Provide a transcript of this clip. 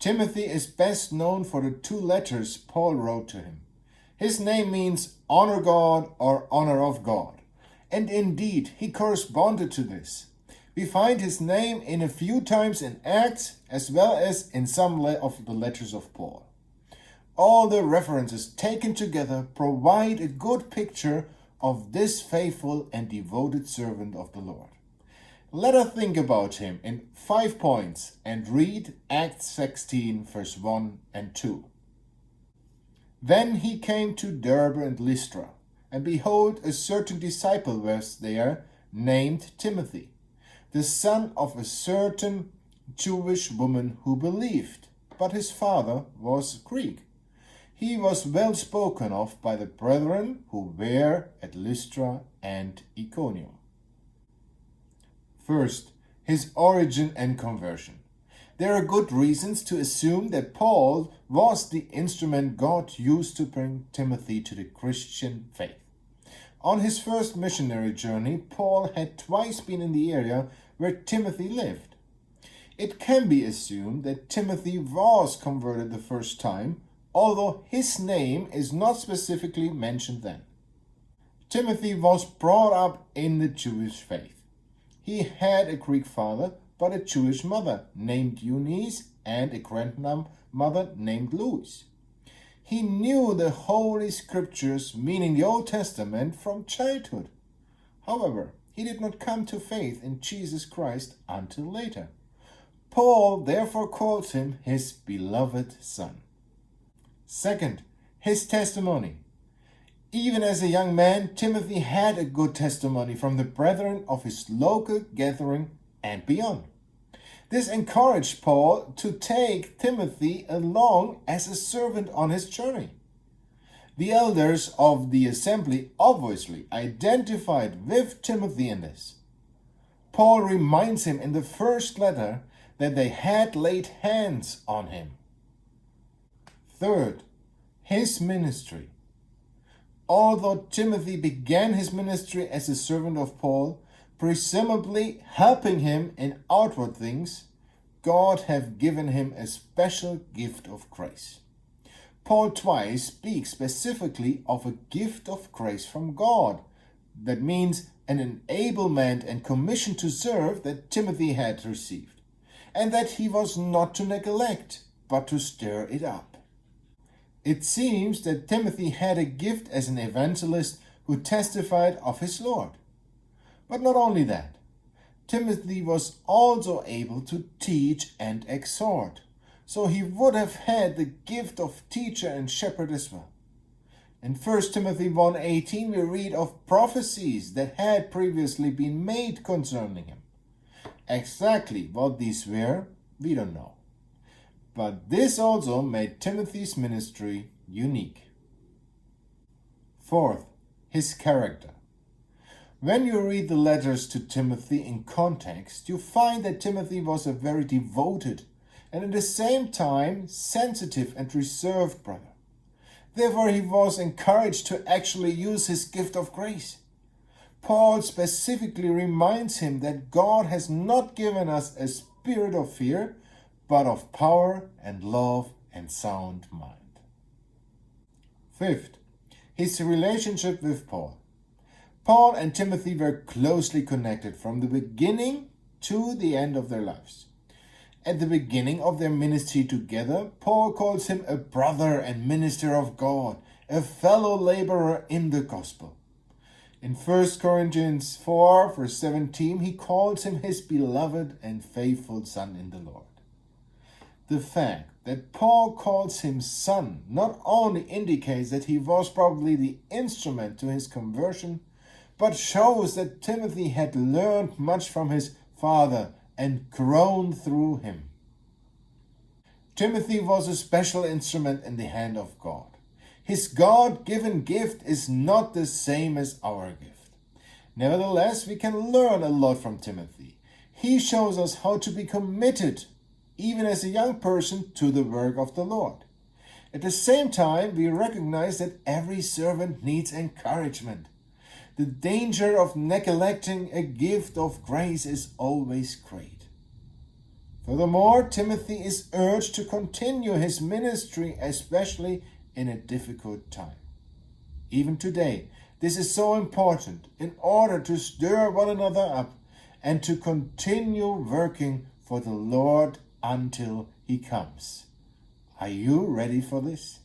Timothy is best known for the 2 letters Paul wrote to him. His name means honor God or honor of God, and indeed he corresponded to this. We find his name in a few times in Acts as well as in some of the letters of Paul. All the references taken together provide a good picture of this faithful and devoted servant of the Lord. Let us think about him in 5 points and read Acts 16, verse 1 and 2. Then he came to Derbe and Lystra, and behold, a certain disciple was there, named Timothy, the son of a certain Jewish woman who believed, but his father was Greek. He was well spoken of by the brethren who were at Lystra and Iconium. First, his origin and conversion. There are good reasons to assume that Paul was the instrument God used to bring Timothy to the Christian faith. On his first missionary journey, Paul had twice been in the area where Timothy lived. It can be assumed that Timothy was converted the first time, although his name is not specifically mentioned then. Timothy was brought up in the Jewish faith. He had a Greek father, but a Jewish mother named Eunice and a grandmother named Louis. He knew the Holy Scriptures, meaning the Old Testament, from childhood. However, he did not come to faith in Jesus Christ until later. Paul therefore calls him his beloved son. Second, his testimony. Even as a young man, Timothy had a good testimony from the brethren of his local gathering and beyond. This encouraged Paul to take Timothy along as a servant on his journey. The elders of the assembly obviously identified with Timothy in this. Paul reminds him in the first letter that they had laid hands on him. Third, his ministry. Although Timothy began his ministry as a servant of Paul, presumably helping him in outward things, God had given him a special gift of grace. Paul twice speaks specifically of a gift of grace from God. That means an enablement and commission to serve that Timothy had received, and that he was not to neglect, but to stir it up. It seems that Timothy had a gift as an evangelist who testified of his Lord. But not only that, Timothy was also able to teach and exhort, so he would have had the gift of teacher and shepherd as well. In 1 Timothy 1:18 we read of prophecies that had previously been made concerning him. Exactly what these were, we don't know. But this also made Timothy's ministry unique. Fourth, his character. When you read the letters to Timothy in context, you find that Timothy was a very devoted and at the same time sensitive and reserved brother. Therefore, he was encouraged to actually use his gift of grace. Paul specifically reminds him that God has not given us a spirit of fear, but of power and love and sound mind. Fifth, his relationship with Paul. Paul and Timothy were closely connected from the beginning to the end of their lives. At the beginning of their ministry together, Paul calls him a brother and minister of God, a fellow laborer in the gospel. In 1 Corinthians 4, verse 17, he calls him his beloved and faithful son in the Lord. The fact that Paul calls him son not only indicates that he was probably the instrument to his conversion, but shows that Timothy had learned much from his father and grown through him. Timothy was a special instrument in the hand of God. His God-given gift is not the same as our gift. Nevertheless, we can learn a lot from Timothy. He shows us how to be committed, even as a young person, to the work of the Lord. At the same time, we recognize that every servant needs encouragement. The danger of neglecting a gift of grace is always great. Furthermore, Timothy is urged to continue his ministry, especially in a difficult time. Even today, this is so important in order to stir one another up and to continue working for the Lord until He comes. Are you ready for this?